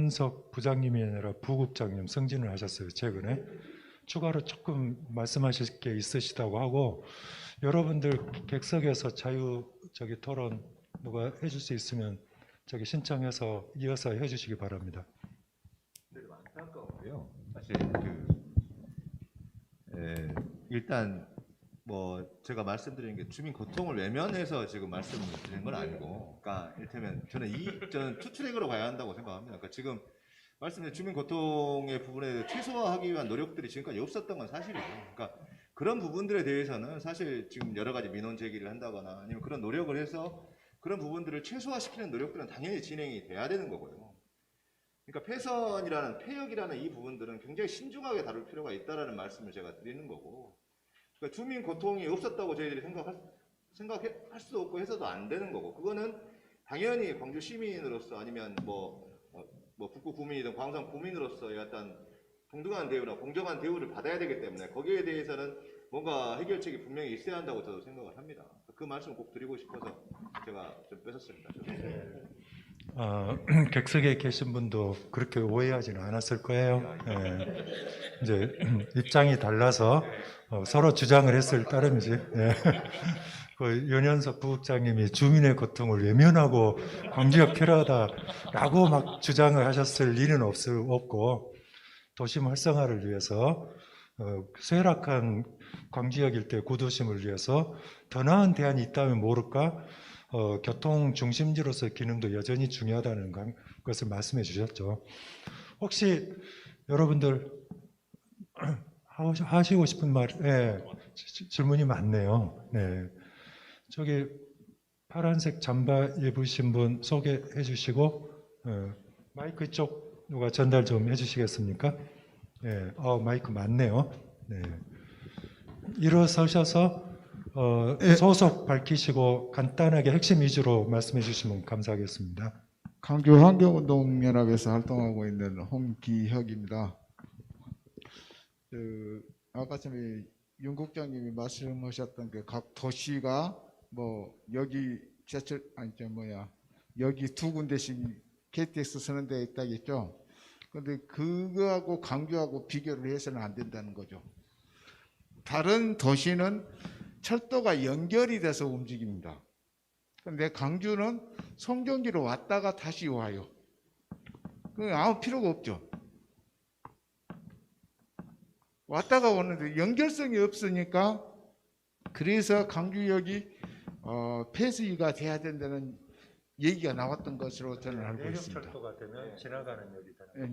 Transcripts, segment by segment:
윤현석 부장님이 아니라 부국장님 승진을 하셨어요. 최근에 추가로 조금 말씀하실 게 있으시다고 하고, 여러분들 객석에서 토론 누가 해줄 수 있으면 신청해서 이어서 해주시기 바랍니다. 안타까운데요. 사실 일단 뭐 제가 말씀드리는 게 주민 고통을 외면해서 지금 말씀을 드리는 건 아니고, 그러니까 이를테면 저는 투트랙으로 가야 한다고 생각합니다. 그러니까 지금 말씀드린 주민 고통의 부분에 최소화하기 위한 노력들이 지금까지 없었던 건 사실이에요. 그러니까 그런 부분들에 대해서는 사실 지금 여러 가지 민원 제기를 한다거나 아니면 그런 노력을 해서 그런 부분들을 최소화시키는 노력들은 당연히 진행이 돼야 되는 거고요. 그러니까 폐역이라는 이 부분들은 굉장히 신중하게 다룰 필요가 있다라는 말씀을 제가 드리는 거고, 그러니까 주민 고통이 없었다고 저희들이 생각할 수도 없고 해서도 안 되는 거고, 그거는 당연히 광주 시민으로서 아니면 북구 구민이든 광산 구민으로서의 어떤 동등한 대우나 공정한 대우를 받아야 되기 때문에 거기에 대해서는 뭔가 해결책이 분명히 있어야 한다고 저도 생각을 합니다. 그 말씀을 꼭 드리고 싶어서 제가 좀 뺏었습니다. 객석에 계신 분도 그렇게 오해하지는 않았을 거예요. 이제 입장이 달라서 서로 주장을 했을 따름이지. 그 윤현석 부국장님이 주민의 고통을 외면하고 광주역 필요하다라고 막 주장을 하셨을 일은 없고, 도심 활성화를 위해서 쇠락한 광주역 일대 구도심을 위해서 더 나은 대안이 있다면 모를까, 교통 중심지로서의 기능도 여전히 중요하다는 것을 말씀해 주셨죠. 혹시 여러분들 하시고 싶은 말, 질문이 많네요. 네. 저기 파란색 잠바 입으신 분 소개해 주시고, 마이크 쪽 누가 전달 좀 해주시겠습니까? 네. 마이크 많네요. 네. 일어서셔서 소속 밝히시고 간단하게 핵심 위주로 말씀해 주시면 감사하겠습니다. 광주 환경운동연합에서 활동하고 있는 홍기혁입니다. 아까 전에 윤 국장님이 말씀하셨던 게 각 도시가 여기 여기 두 군데씩 KTX 쓰는 데 있다겠죠. 그런데 그거하고 광주하고 비교를 해서는 안 된다는 거죠. 다른 도시는 철도가 연결이 돼서 움직입니다. 그런데 광주는 송정기로 왔다가 다시 와요. 아무 필요가 없죠. 왔다가 오는데 연결성이 없으니까, 그래서 광주역이 폐쇄가 돼야 된다는 얘기가 나왔던 것으로 저는 알고 있습니다. 철도가 되면 지나가는 역이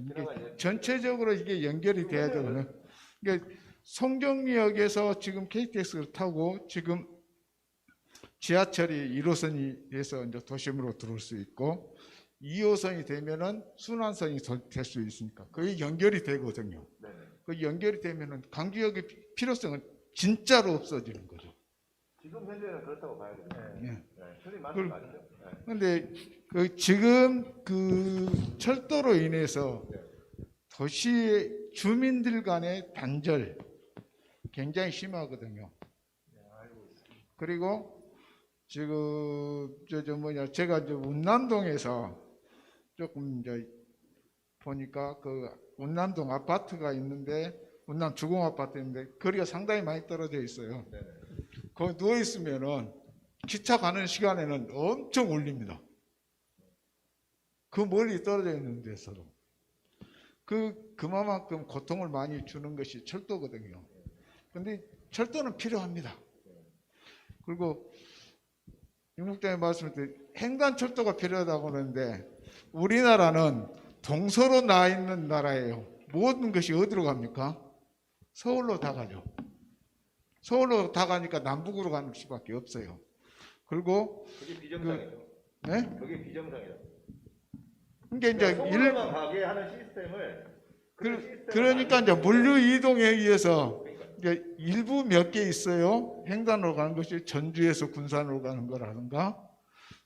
이게 전체적으로 이게 연결이 돼야 되거든요. 그러니까 송정역에서 지금 KTX를 타고 지금 지하철이 1호선이 돼서 이제 도심으로 들어올 수 있고, 2호선이 되면은 순환선이 될 수 있으니까 그게 연결이 되거든요. 그 연결이 되면은 광주역의 필요성은 진짜로 없어지는 거죠. 지금 현재는 그렇다고 봐야 됩니다. 그런데 지금 그 철도로 인해서 도시의 주민들 간의 단절 굉장히 심하거든요. 그리고 지금 제가 이제 운남동에서 조금 이제 보니까 그 운남동 아파트가 있는데, 운남 주공 아파트 있는데 거리가 상당히 많이 떨어져 있어요. 거기 누워 있으면은 기차 가는 시간에는 엄청 울립니다. 그 멀리 떨어져 있는 데서도 그만큼 고통을 많이 주는 것이 철도거든요. 그런데 철도는 필요합니다. 그리고 윤국장님 말씀드린 횡단철도가 필요하다고 하는데, 우리나라는 동서로 나 있는 나라예요. 모든 것이 어디로 갑니까? 서울로 다 가죠. 서울로 다 가니까 남북으로 가는 수밖에 없어요. 그리고 그게 비정상이죠. 네? 그게 비정상이죠. 그러니까 이제 서울로만 가게 하는 시스템을 그러니까 이제 물류 이동에 의해서 이제 일부 몇 개 있어요. 횡단으로 가는 것이 전주에서 군산으로 가는 거라든가,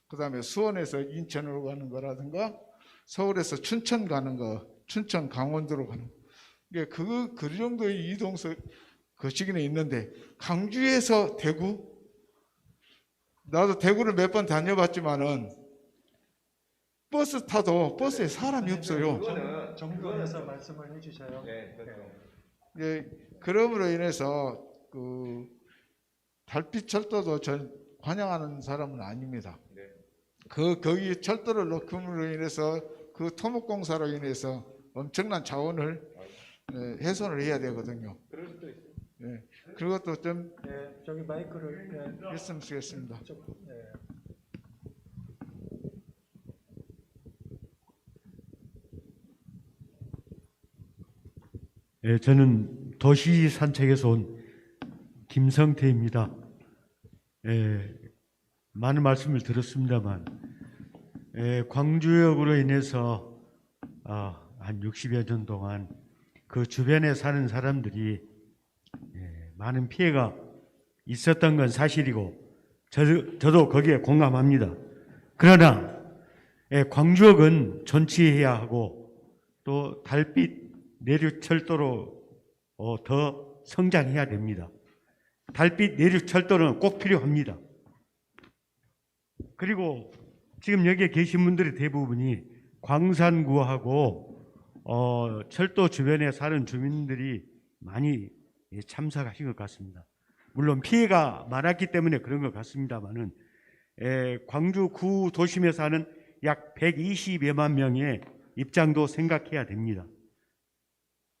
그다음에 수원에서 인천으로 가는 거라든가, 서울에서 춘천 가는 거, 춘천 강원도로 가는 거. 그 정도의 이동서 거시기는 있는데, 광주에서 대구, 나도 대구를 몇 번 다녀봤지만은 버스 타도 버스에 사람이 없어요. 정부에서 말씀을 해주셔요. 네, 예, 그러므로 인해서 그 달빛 철도도 전 관영하는 사람은 아닙니다. 네. 거기 철도를 넣음으로 인해서 그 토목공사로 인해서 엄청난 자원을 훼손을 해야 되거든요. 그럴 수도 있어요. 예, 그것도 좀 네, 저기 마이크를 했으면 좋겠습니다. 예, 저는 도시 산책에서 온 김성태입니다. 예, 많은 말씀을 들었습니다만, 광주역으로 인해서 한 60여 년 동안 그 주변에 사는 사람들이 많은 피해가 있었던 건 사실이고, 저도 거기에 공감합니다. 그러나 광주역은 존치해야 하고 또 달빛 내륙철도로 더 성장해야 됩니다. 달빛 내륙철도는 꼭 필요합니다. 그리고 지금 여기에 계신 분들의 대부분이 광산구하고 철도 주변에 사는 주민들이 많이 참석하신 것 같습니다. 물론 피해가 많았기 때문에 그런 것 같습니다만은 광주 구 도심에 사는 약 120여만 명의 입장도 생각해야 됩니다.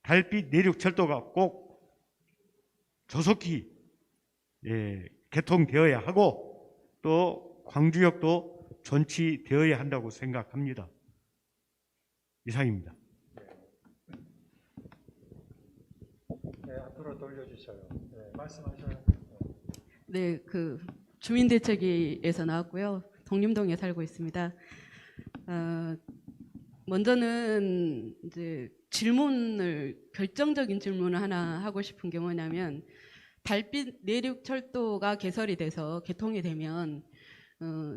달빛 내륙철도가 꼭 조속히 개통되어야 하고 또 광주역도 존치되어야 한다고 생각합니다. 이상입니다. 네, 앞으로 돌려주셔요. 네, 말씀하셔요. 네, 그 주민대책위에서 나왔고요. 독림동에 살고 있습니다. 먼저는 이제 결정적인 질문을 하나 하고 싶은 게 뭐냐면, 달빛 내륙철도가 개설이 돼서 개통이 되면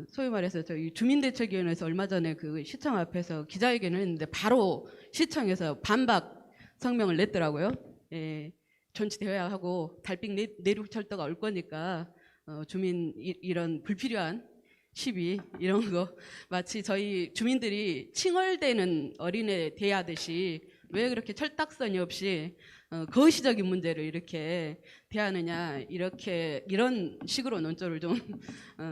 소위 말해서 저희 주민대책위원회에서 얼마 전에 그 시청 앞에서 기자회견을 했는데 바로 시청에서 반박 성명을 냈더라고요. 예, 존치되어야 하고 달빛 내륙철도가 올 거니까 주민 이런 불필요한 시비 이런 거 마치 저희 주민들이 칭얼대는 어린애 대하듯이 왜 그렇게 철딱서니 없이 거시적인 문제를 이렇게 대하느냐, 이런 식으로 논조를 좀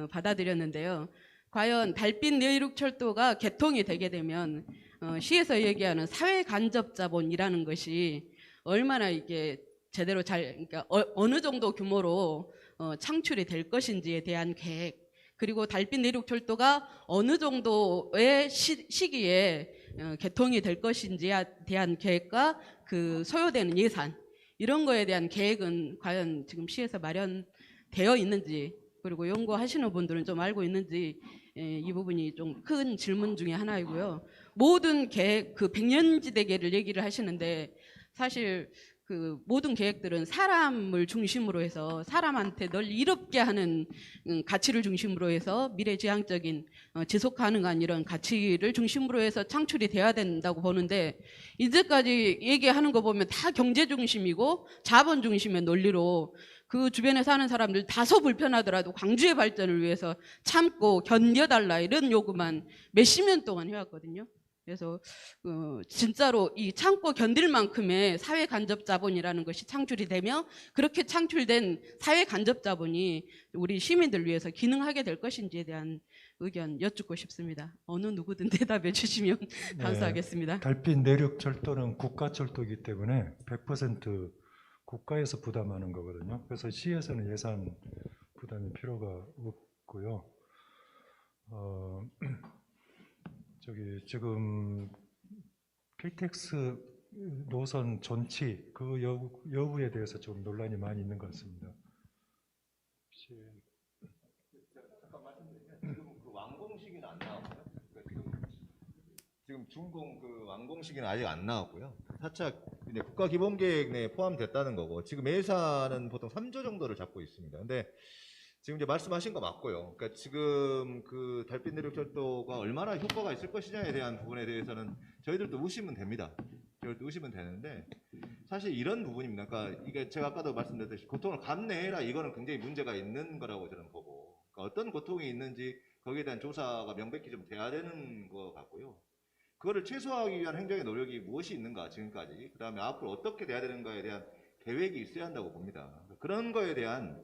받아들였는데요. 과연 달빛 내륙철도가 개통이 되게 되면 시에서 얘기하는 사회 간접 자본이라는 것이 얼마나 이게 제대로 그러니까 어느 정도 규모로 창출이 될 것인지에 대한 계획, 그리고 달빛 내륙철도가 어느 정도의 시기에 개통이 될 것인지에 대한 계획과 그 소요되는 예산, 이런 거에 대한 계획은 과연 지금 시에서 마련되어 있는지, 그리고 연구하시는 분들은 좀 알고 있는지, 이 부분이 좀 큰 질문 중에 하나이고요. 모든 계획, 그 백년지대계를 얘기를 하시는데 사실 그 모든 계획들은 사람을 중심으로 해서 사람한테 널 이롭게 하는 가치를 중심으로 해서 미래지향적인 지속 가능한 이런 가치를 중심으로 해서 창출이 돼야 된다고 보는데, 이제까지 얘기하는 거 보면 다 경제 중심이고 자본 중심의 논리로 그 주변에 사는 사람들 다소 불편하더라도 광주의 발전을 위해서 참고 견뎌달라, 이런 요구만 몇십 년 동안 해왔거든요. 그래서 진짜로 이 참고 견딜 만큼의 사회 간접 자본이라는 것이 창출이 되며, 그렇게 창출된 사회 간접 자본이 우리 시민들 위해서 기능하게 될 것인지에 대한 의견 여쭙고 싶습니다. 어느 누구든 대답해 주시면 감사하겠습니다. 달빛 내륙철도는 국가철도이기 때문에 100% 국가에서 부담하는 거거든요. 그래서 시에서는 예산 부담이 필요가 없고요. 저기 지금 KTX 노선 존치 그 여부에 대해서 좀 논란이 많이 있는 것 같습니다. 잠깐 말씀드리면 지금 그 완공식은 안 나왔고요. 지금 준공 그 완공식은 아직 안 나왔고요. 차차 이제 국가기본계획 내에 포함됐다는 거고, 지금 예산은 보통 3조 정도를 잡고 있습니다. 근데 지금 이제 말씀하신 거 맞고요. 그러니까 지금 그 달빛 내륙철도가 얼마나 효과가 있을 것이냐에 대한 부분에 대해서는 저희들도 의심은 됩니다. 저희들도 의심은 되는데, 사실 이런 부분입니다. 그러니까 이게 제가 아까도 말씀드렸듯이 고통을 감내해라, 이거는 굉장히 문제가 있는 거라고 저는 보고, 그러니까 어떤 고통이 있는지 거기에 대한 조사가 명백히 좀 돼야 되는 것 같고요. 그거를 최소화하기 위한 행정의 노력이 무엇이 있는가 지금까지, 그 다음에 앞으로 어떻게 돼야 되는가에 대한 계획이 있어야 한다고 봅니다. 그런 거에 대한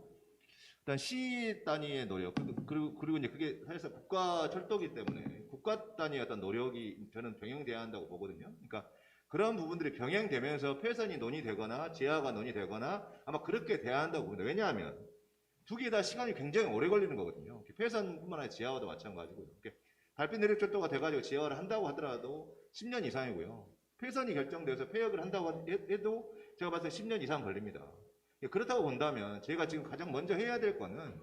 일단 시 단위의 노력, 그리고 이제 그게 사실상 국가 철도기 때문에 국가 단위의 어떤 노력이 저는 병행돼야 한다고 보거든요. 그러니까 그런 부분들이 병행되면서 폐선이 논의되거나 제하가 논의되거나 아마 그렇게 돼야 한다고 봅니다. 왜냐하면 두 개 다 시간이 굉장히 오래 걸리는 거거든요. 폐선뿐만 아니라 지하화도 마찬가지고요. 달빛 내륙 철도가 돼가지고 지하화를 한다고 하더라도 10년 이상이고요. 폐선이 결정돼서 폐역을 한다고 해도 제가 봤을 때 10년 이상 걸립니다. 그렇다고 본다면 저희가 지금 가장 먼저 해야 될 거는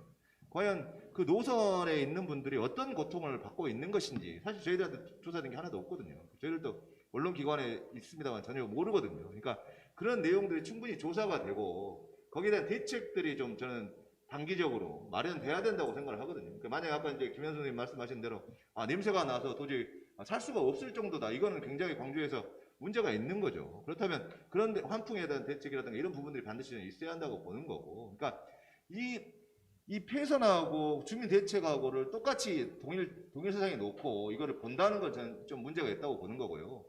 과연 그 노선에 있는 분들이 어떤 고통을 받고 있는 것인지, 사실 저희들한테 조사된 게 하나도 없거든요. 저희들도 언론기관에 있습니다만 전혀 모르거든요. 그러니까 그런 내용들이 충분히 조사가 되고 거기에 대한 대책들이 좀 저는 단기적으로 마련돼야 된다고 생각을 하거든요. 그러니까 만약에 아까 이제 김현수 선생님 말씀하신 대로 냄새가 나서 도저히 살 수가 없을 정도다, 이거는 굉장히 광주에서 문제가 있는 거죠. 그렇다면 그런 환풍에 대한 대책이라든가 이런 부분들이 반드시 있어야 한다고 보는 거고, 그러니까 이 폐선하고 주민대책하고를 똑같이 동일 세상에 놓고 이거를 본다는 건 저는 좀 문제가 있다고 보는 거고요.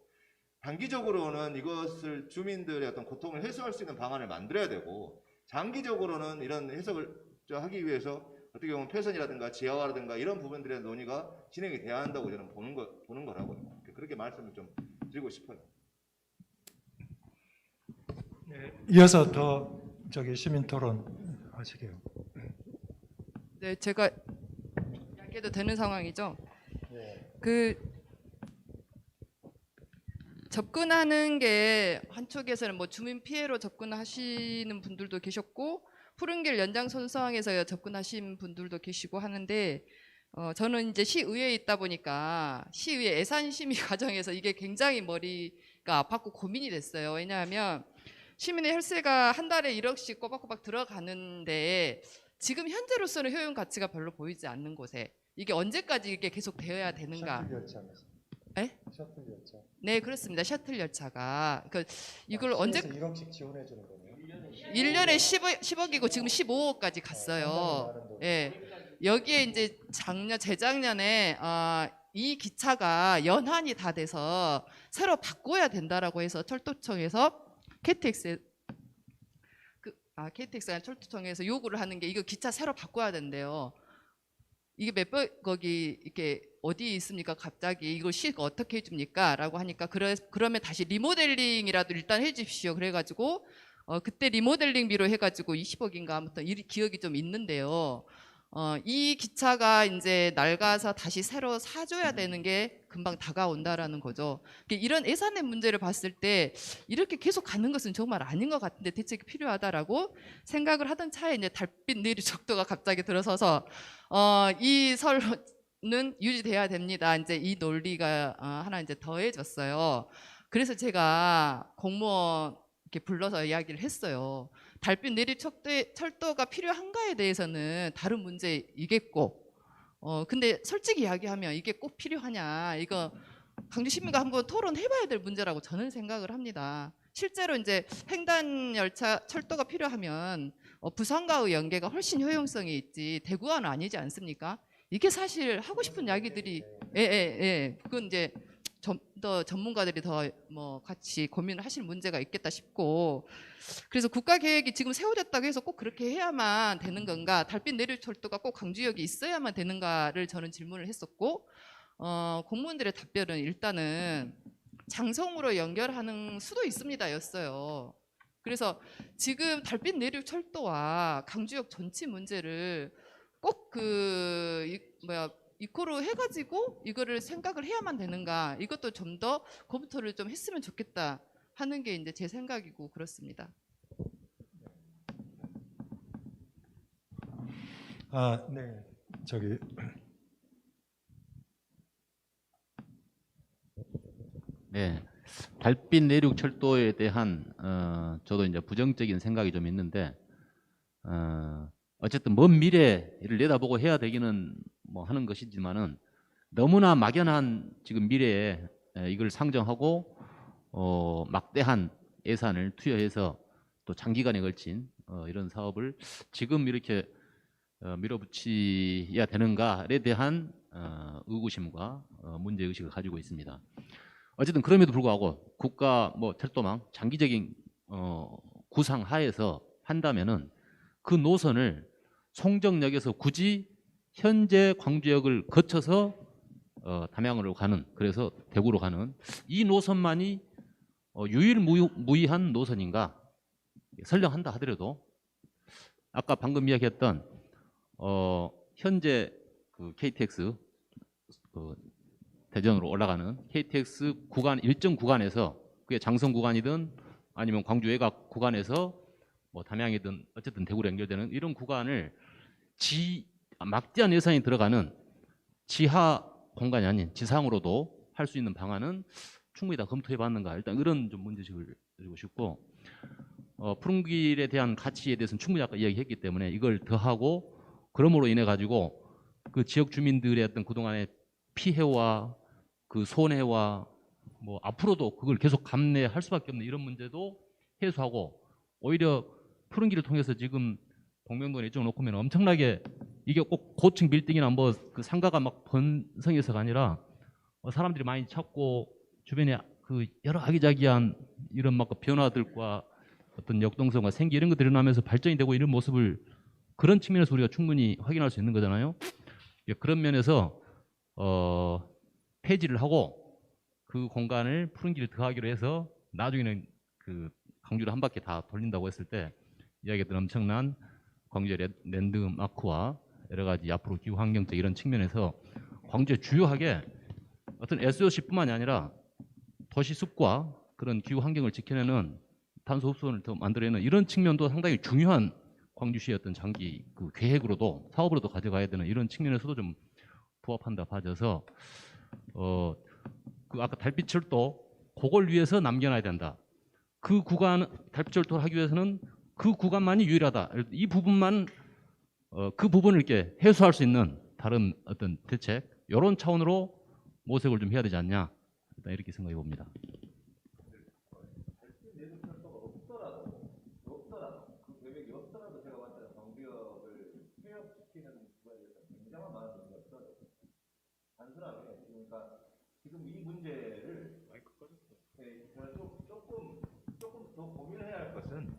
단기적으로는 이것을 주민들의 어떤 고통을 해소할 수 있는 방안을 만들어야 되고, 장기적으로는 이런 해석을 하기 위해서 어떻게 보면 폐선이라든가 지하화라든가 이런 부분들의 논의가 진행이 돼야 한다고 저는 보는 거라고요. 그렇게 말씀을 좀 드리고 싶어요. 네, 이어서 더 시민 토론 하시게요. 네, 제가 이야기해도 되는 상황이죠. 네. 그 접근하는 게 한쪽에서는 뭐 주민 피해로 접근하시는 분들도 계셨고, 푸른길 연장선상에서 접근하신 분들도 계시고 하는데, 저는 이제 시의회에 있다 보니까 시의회 예산심의 과정에서 이게 굉장히 머리가 아팠고 고민이 됐어요. 왜냐하면 시민의 혈세가 한 달에 1억씩 꼬박꼬박 들어가는데 지금 현재로서는 효용 가치가 별로 보이지 않는 곳에 이게 언제까지 이게 계속 되어야 되는가? 셔틀 열차면서. 네? 셔틀 열차. 네, 그렇습니다. 셔틀 열차가 이걸 언제 1억씩 지원해 주는 거네요. 1년에 10억이고 지금 15억까지 갔어요. 예. 여기에 이제 재작년에 이 기차가 연한이 다 돼서 새로 바꿔야 된다라고 해서 철도청에서 KTX가 아니라 철도청에서 요구를 하는 게 이거 기차 새로 바꿔야 된대요. 이게 몇백억이 이렇게 어디 있습니까? 갑자기 이걸 시가 어떻게 해줍니까? 라고 하니까 그러면 다시 리모델링이라도 일단 해주십시오. 그래가지고 그때 리모델링비로 해가지고 20억인가 아무튼 기억이 좀 있는데요. 이 기차가 이제 낡아서 다시 새로 사줘야 되는 게 금방 다가온다라는 거죠. 이런 예산의 문제를 봤을 때 이렇게 계속 가는 것은 정말 아닌 것 같은데 대책이 필요하다라고 생각을 하던 차에 이제 달빛 내륙 적도가 갑자기 들어서서 이 설은 유지돼야 됩니다. 이제 이 논리가 하나 이제 더해졌어요. 그래서 제가 공무원 이렇게 불러서 이야기를 했어요. 달빛 내륙 철도가 필요한가에 대해서는 다른 문제이겠고, 근데 솔직히 이야기하면 이게 꼭 필요하냐, 이거 광주 시민과 한번 토론해봐야 될 문제라고 저는 생각을 합니다. 실제로 이제 횡단 열차 철도가 필요하면 부산과의 연계가 훨씬 효용성이 있지 대구와는 아니지 않습니까? 이게 사실 하고 싶은 이야기들이 그건 이제 좀 더 전문가들이 더 같이 고민을 하실 문제가 있겠다 싶고, 그래서 국가 계획이 지금 세워졌다고 해서 꼭 그렇게 해야만 되는 건가, 달빛 내륙 철도가 꼭 광주역에 있어야만 되는가를 저는 질문을 했었고, 공무원들의 답변은 일단은 장성으로 연결하는 수도 있습니다였어요. 그래서 지금 달빛 내륙 철도와 강주역 전체 문제를 꼭 이코로 해가지고 이거를 생각을 해야만 되는가, 이것도 좀 더 검토를 좀 했으면 좋겠다 하는 게 이제 제 생각이고 그렇습니다. 네. 네, 달빛 내륙 철도에 대한 저도 이제 부정적인 생각이 좀 있는데, 어쨌든 먼 미래를 내다보고 해야 되기는 하는 것이지만은 너무나 막연한 지금 미래에 이걸 상정하고 막대한 예산을 투여해서 또 장기간에 걸친 이런 사업을 지금 이렇게 밀어붙여야 되는가에 대한 의구심과 문제 의식을 가지고 있습니다. 어쨌든 그럼에도 불구하고 국가 뭐 철도망 장기적인 구상 하에서 한다면은 그 노선을 송정역에서 굳이 현재 광주역을 거쳐서 담양으로 가는, 그래서 대구로 가는 이 노선만이 유일무이한 노선인가? 설령한다 하더라도 아까 방금 이야기했던 현재 그 KTX 대전으로 올라가는 KTX 구간 일정 구간에서, 그게 장성 구간이든 아니면 광주 외곽 구간에서 뭐 담양이든 어쨌든 대구로 연결되는 이런 구간을 막대한 예산이 들어가는 지하 공간이 아닌 지상으로도 할 수 있는 방안은 충분히 다 검토해 봤는가, 일단 이런 좀 문제식을 드리고 싶고, 푸른길에 대한 가치에 대해서는 충분히 아까 이야기했기 때문에 이걸 더하고, 그러므로 인해 가지고 그 지역 주민들의 어떤 그동안의 피해와 그 손해와 뭐 앞으로도 그걸 계속 감내할 수밖에 없는 이런 문제도 해소하고, 오히려 푸른길을 통해서 지금 동명동에 이쪽을 놓고 보면 엄청나게, 이게 꼭 고층 빌딩이나 뭐 그 상가가 막 번성해서가 아니라 사람들이 많이 찾고 주변에 그 여러 아기자기한 이런 막 변화들과 어떤 역동성과 생기 이런 것들이 일어나면서 발전이 되고 이런 모습을, 그런 측면에서 우리가 충분히 확인할 수 있는 거잖아요. 그런 면에서 폐지를 하고 그 공간을 푸른길을 더하기로 해서 나중에는 그 광주를 한 바퀴 다 돌린다고 했을 때 이야기했던 엄청난 광주의 랜드마크와 여러 가지 앞으로 기후 환경적 이런 측면에서 광주에 주요하게 어떤 SOC뿐만이 아니라 도시 숲과 그런 기후 환경을 지켜내는 탄소 흡수원을 더 만들어내는 이런 측면도 상당히 중요한 광주시의 어떤 장기 그 계획으로도 사업으로도 가져가야 되는 이런 측면에서도 좀 부합한다 봐져서 그 아까 달빛철도 그걸 위해서 남겨놔야 된다. 그 구간 달빛철도를 하기 위해서는 그 구간만이 유일하다. 이 부분만 그 부분을 이렇게 해소할 수 있는 다른 어떤 대책 이런 차원으로 모색을 좀 해야 되지 않냐, 일단 이렇게 생각해 봅니다. 지금 이 문제를 조금 더 고민해야 할 것은,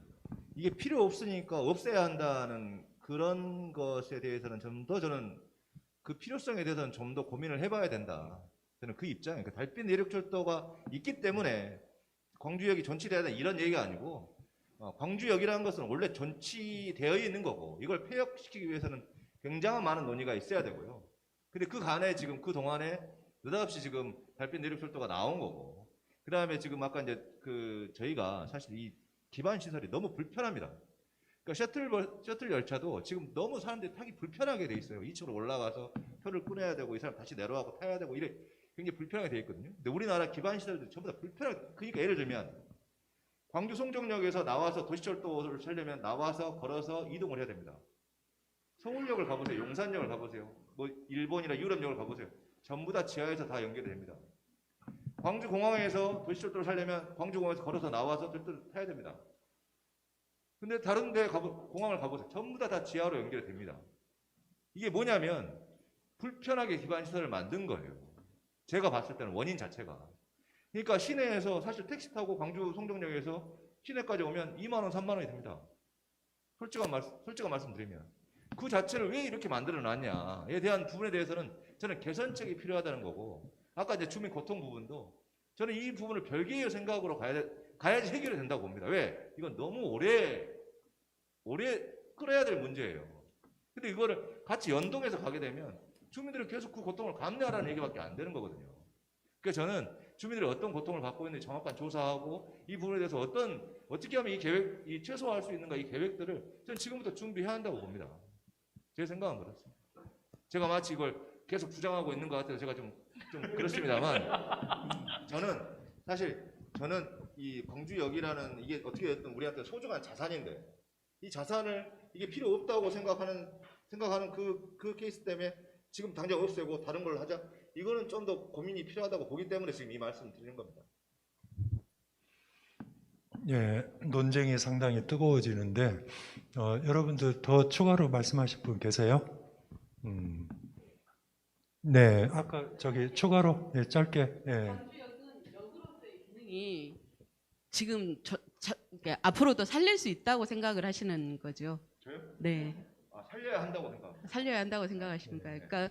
이게 필요 없으니까 없애야 한다는 그런 것에 대해서는 좀 더 저는 그 필요성에 대해서는 좀 더 고민을 해봐야 된다. 저는 그 입장이에요. 그러니까 달빛 내륙철도가 있기 때문에 광주역이 전치돼야 된다 이런 얘기가 아니고, 광주역이라는 것은 원래 전치되어 있는 거고 이걸 폐역시키기 위해서는 굉장한 많은 논의가 있어야 되고요. 근데 그 간에 지금 그 동안에 느닷없이 지금 달빛 내륙철도가 나온 거고, 그 다음에 지금 아까 이제 그 저희가 사실 이 기반 시설이 너무 불편합니다. 그러니까 셔틀 열차도 지금 너무 사람들이 타기 불편하게 돼 있어요. 2층으로 올라가서 표를 끊어야 되고 이 사람 다시 내려가고 타야 되고 이래 굉장히 불편하게 돼 있거든요. 근데 우리나라 기반 시설들이 전부 다 불편하게. 그러니까 예를 들면 광주 송정역에서 나와서 도시철도를 살려면 나와서 걸어서 이동을 해야 됩니다. 서울역을 가보세요. 용산역을 가보세요. 뭐 일본이나 유럽역을 가보세요. 전부 다 지하에서 다 연결이 됩니다. 광주공항에서 도시철도를 살려면 광주공항에서 걸어서 나와서 철도를 타야 됩니다. 근데 다른 데 공항을 가보세요. 전부 다 지하로 연결이 됩니다. 이게 뭐냐면 불편하게 기반시설을 만든 거예요. 제가 봤을 때는 원인 자체가. 그러니까 시내에서 사실 택시 타고 광주 송정역에서 시내까지 오면 2만 원, 3만 원이 됩니다. 솔직한 말씀드리면. 그 자체를 왜 이렇게 만들어 놨냐에 대한 부분에 대해서는 저는 개선책이 필요하다는 거고, 아까 이제 주민 고통 부분도 저는 이 부분을 별개의 생각으로 가야지 해결이 된다고 봅니다. 왜? 이건 너무 오래 끌어야 될 문제예요. 근데 이거를 같이 연동해서 가게 되면 주민들이 계속 그 고통을 감내하라는 얘기밖에 안 되는 거거든요. 그래서 저는 주민들이 어떤 고통을 받고 있는지 정확한 조사하고 이 부분에 대해서 어떻게 하면 이 최소화할 수 있는가 이 계획들을 저는 지금부터 준비해야 한다고 봅니다. 제 생각은 그렇습니다. 제가 마치 이걸 계속 주장하고 있는 것 같아서 제가 좀 그렇습니다만, 저는 이 광주역이라는 이게 어떻게 됐든 우리한테 소중한 자산인데, 이 자산을 이게 필요 없다고 생각하는 그 케이스 때문에 지금 당장 없애고 다른 걸 하자, 이거는 좀 더 고민이 필요하다고 보기 때문에 지금 이 말씀을 드리는 겁니다. 예, 논쟁이 상당히 뜨거워지는데 여러분들 더 추가로 말씀하실 분 계세요? 네, 아까 저기 추가로 예, 짧게 예. 광주역은 역으로서의 기능이 지금 그러니까 앞으로도 살릴 수 있다고 생각을 하시는 거죠? 저요? 네, 살려야 한다고 생각합니다. 살려야 한다고 생각하십니까? 그러니까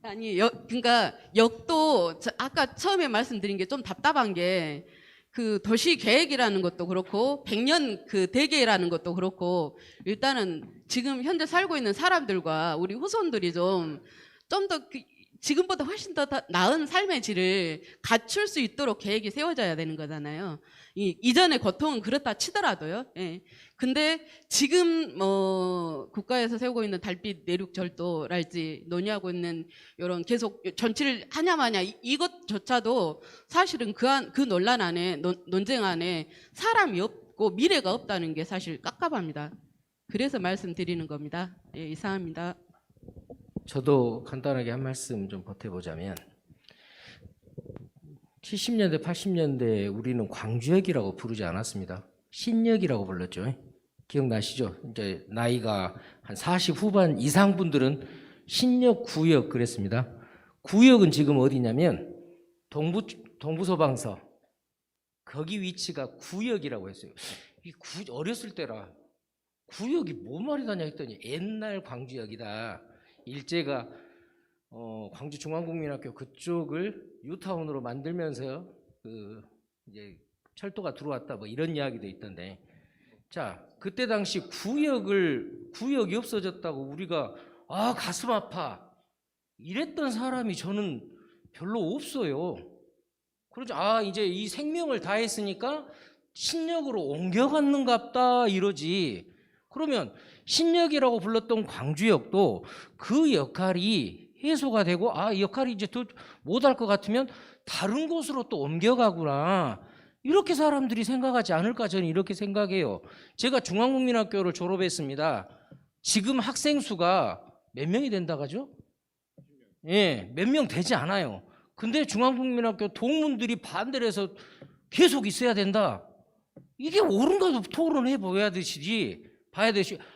아니, 그러니까 역도 아까 처음에 말씀드린 게 좀 답답한 게 그 도시 계획이라는 것도 그렇고 100년 그 대계라는 것도 그렇고 일단은 지금 현재 살고 있는 사람들과 우리 후손들이 좀 더 지금보다 훨씬 더 나은 삶의 질을 갖출 수 있도록 계획이 세워져야 되는 거잖아요. 이전의 고통은 그렇다 치더라도요. 예. 근데 지금 뭐 국가에서 세우고 있는 달빛 내륙절도랄지 논의하고 있는 이런 계속 전치를 하냐마냐 이것조차도 사실은 그 논란 안에 논쟁 안에 사람이 없고 미래가 없다는 게 사실 깝깝합니다. 그래서 말씀드리는 겁니다. 예, 이상합니다. 저도 간단하게 한 말씀 좀 보태보자면 70년대, 80년대 우리는 광주역이라고 부르지 않았습니다. 신역이라고 불렀죠. 기억나시죠? 이제 나이가 한 40 후반 이상 분들은 신역, 구역 그랬습니다. 구역은 지금 어디냐면 동부소방서 거기 위치가 구역이라고 했어요. 어렸을 때라 구역이 뭐 말이다냐 했더니 옛날 광주역이다. 일제가 광주중앙국민학교 그쪽을 유타운으로 만들면서 그 이제 철도가 들어왔다 뭐 이런 이야기도 있던데, 자 그때 당시 구역이 없어졌다고 우리가 가슴 아파 이랬던 사람이 저는 별로 없어요. 그러죠. 이제 이 생명을 다했으니까 신역으로 옮겨갔는갑다 이러지. 그러면 신역이라고 불렀던 광주역도 그 역할이 해소가 되고 이 역할이 이제 더 못할 것 같으면 다른 곳으로 또 옮겨가구나 이렇게 사람들이 생각하지 않을까 저는 이렇게 생각해요. 제가 중앙국민학교를 졸업했습니다. 지금 학생 수가 몇 명이 된다고 하죠? 예, 몇 명 되지 않아요. 근데 중앙국민학교 동문들이 반대를 해서 계속 있어야 된다. 이게 옳은가도 토론해 봐야 되시지.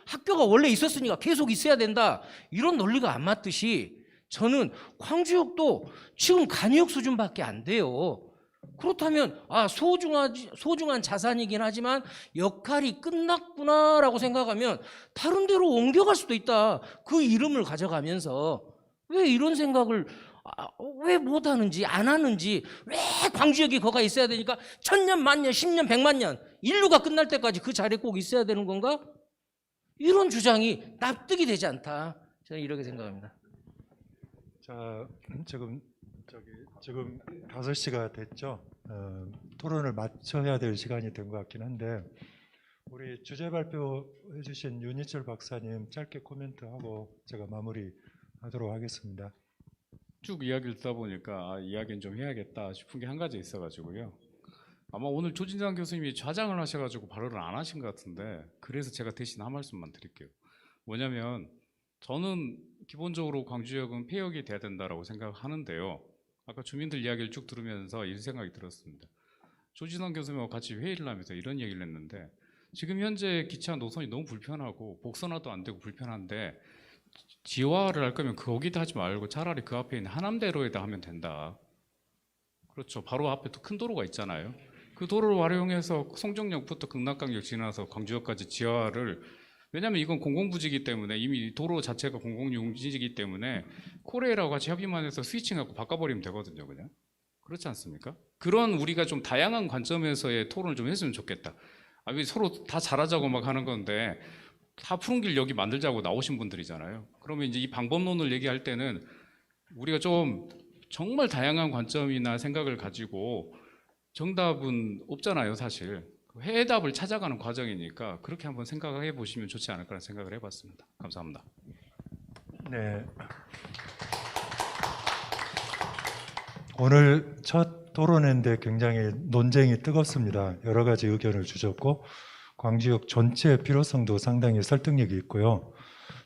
학교가 원래 있었으니까 계속 있어야 된다 이런 논리가 안 맞듯이 저는 광주역도 지금 간이역 수준밖에 안 돼요. 그렇다면 소중한 자산이긴 하지만 역할이 끝났구나라고 생각하면 다른 데로 옮겨갈 수도 있다. 그 이름을 가져가면서 왜 이런 생각을 왜 못하는지 안 하는지, 왜 광주역이 거가 있어야 되니까 1000년, 만년, 10년, 100만 년 인류가 끝날 때까지 그 자리에 꼭 있어야 되는 건가? 이런 주장이 납득이 되지 않다. 저는 이렇게 생각합니다. 자, 지금 5시가 됐죠. 토론을 마쳐야 될 시간이 된 것 같긴 한데 우리 주제 발표해 주신 윤희철 박사님 짧게 코멘트하고 제가 마무리하도록 하겠습니다. 쭉 이야기를 듣다 보니까 이야기는 좀 해야겠다 싶은 게 한 가지 있어가지고요. 아마 오늘 조진상 교수님이 좌장을 하셔가지고 발언을 안 하신 것 같은데 그래서 제가 대신 한 말씀만 드릴게요. 뭐냐면 저는 기본적으로 광주역은 폐역이 돼야 된다라고 생각하는데요. 아까 주민들 이야기를 쭉 들으면서 이런 생각이 들었습니다. 조진상 교수님하고 같이 회의를 하면서 이런 얘기를 했는데 지금 현재 기차 노선이 너무 불편하고 복선화도 안 되고 불편한데 지화를 할 거면 거기다 하지 말고 차라리 그 앞에 있는 하남대로에다 하면 된다. 그렇죠. 바로 앞에 또 큰 도로가 있잖아요. 그 도로를 활용해서 송정역부터 극락강역 지나서 광주역까지 지하를, 왜냐하면 이건 공공부지이기 때문에 이미 도로 자체가 공공용지이기 때문에 코레일하고 같이 협의만 해서 스위칭하고 바꿔버리면 되거든요. 그냥 그렇지 않습니까? 그런 우리가 좀 다양한 관점에서의 토론을 좀 했으면 좋겠다. 왜 서로 다 잘하자고 막 하는 건데 다 푸른 길 여기 만들자고 나오신 분들이잖아요. 그러면 이제 이 방법론을 얘기할 때는 우리가 좀 정말 다양한 관점이나 생각을 가지고, 정답은 없잖아요 사실. 해답을 찾아가는 과정이니까 그렇게 한번 생각해 보시면 좋지 않을까라는 생각을 해봤습니다. 감사합니다. 네. 오늘 첫 토론회인데 굉장히 논쟁이 뜨겁습니다. 여러 가지 의견을 주셨고 광주역 전체의 필요성도 상당히 설득력이 있고요.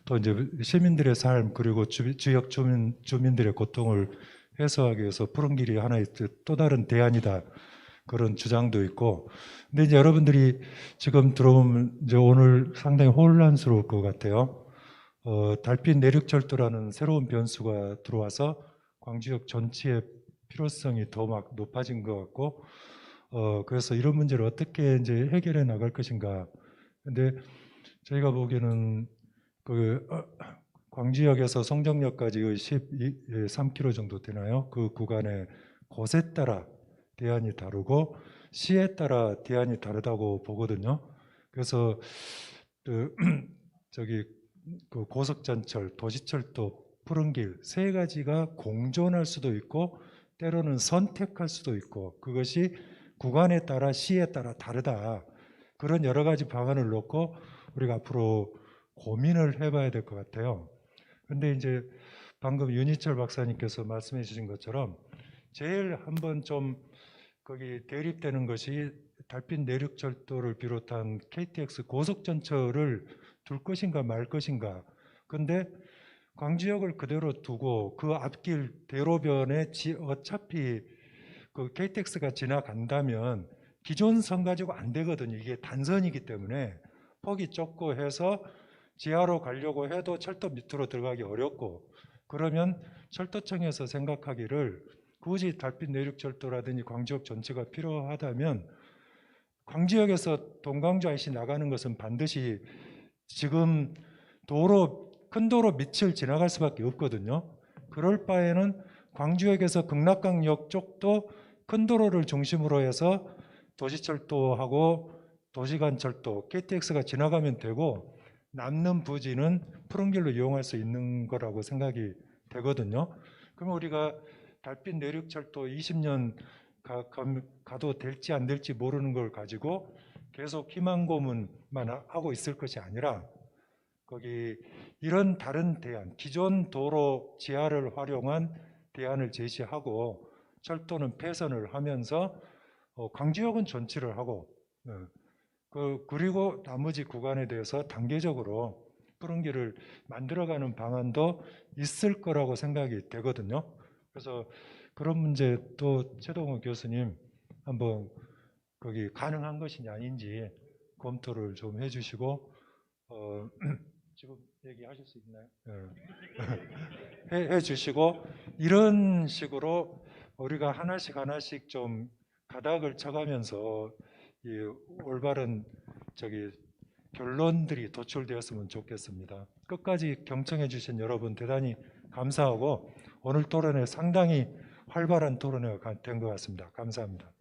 또 이제 시민들의 삶 그리고 지역 주민들의 고통을 해소하기 위해서 푸른 길이 하나의 또 다른 대안이다. 그런 주장도 있고. 근데 이제 여러분들이 지금 들어오면 이제 오늘 상당히 혼란스러울 것 같아요. 달빛 내륙철도라는 새로운 변수가 들어와서 광주역 전체의 필요성이 더 막 높아진 것 같고, 그래서 이런 문제를 어떻게 이제 해결해 나갈 것인가. 근데 저희가 보기에는 그 광주역에서 송정역까지 13km 정도 되나요? 그 구간의 곳에 따라 대안이 다르고 시에 따라 대안이 다르다고 보거든요. 그래서 그 저기 그 고속전철, 도시철도, 푸른길 세 가지가 공존할 수도 있고 때로는 선택할 수도 있고 그것이 구간에 따라 시에 따라 다르다. 그런 여러 가지 방안을 놓고 우리가 앞으로 고민을 해봐야 될 것 같아요. 근데 이제 방금 윤희철 박사님께서 말씀해 주신 것처럼 제일 한번 좀 거기 대립되는 것이 달빛 내륙철도를 비롯한 KTX 고속전철을 둘 것인가 말 것인가. 근데 광주역을 그대로 두고 그 앞길 대로변에 어차피 그 KTX가 지나간다면 기존 선 가지고 안 되거든요. 이게 단선이기 때문에 폭이 좁고 해서 지하로 가려고 해도 철도 밑으로 들어가기 어렵고, 그러면 철도청에서 생각하기를 굳이 달빛 내륙철도라든지 광주역 전체가 필요하다면 광주역에서 동광주 IC 나가는 것은 반드시 지금 큰 도로 밑을 지나갈 수밖에 없거든요. 그럴 바에는 광주역에서 극락강역 쪽도 큰 도로를 중심으로 해서 도시철도하고 도시간철도, KTX가 지나가면 되고 남는 부지는 푸른 길로 이용할 수 있는 거라고 생각이 되거든요. 그럼 우리가 달빛 내륙철도 20년 가도 될지 안 될지 모르는 걸 가지고 계속 희망 고문만 하고 있을 것이 아니라 거기 이런 다른 대안, 기존 도로 지하를 활용한 대안을 제시하고 철도는 폐선을 하면서 광주역은 전치를 하고 그리고 나머지 구간에 대해서 단계적으로 푸른 길을 만들어가는 방안도 있을 거라고 생각이 되거든요. 그래서 그런 문제 또 최동호 교수님 한번 거기 가능한 것이냐 아닌지 검토를 좀 해주시고 지금 얘기하실 수 있나요? 해주시고 이런 식으로 우리가 하나씩 좀 가닥을 쳐가면서 이 올바른 결론들이 도출되었으면 좋겠습니다. 끝까지 경청해 주신 여러분 대단히 감사하고 오늘 토론회 상당히 활발한 토론회가 된 것 같습니다. 감사합니다.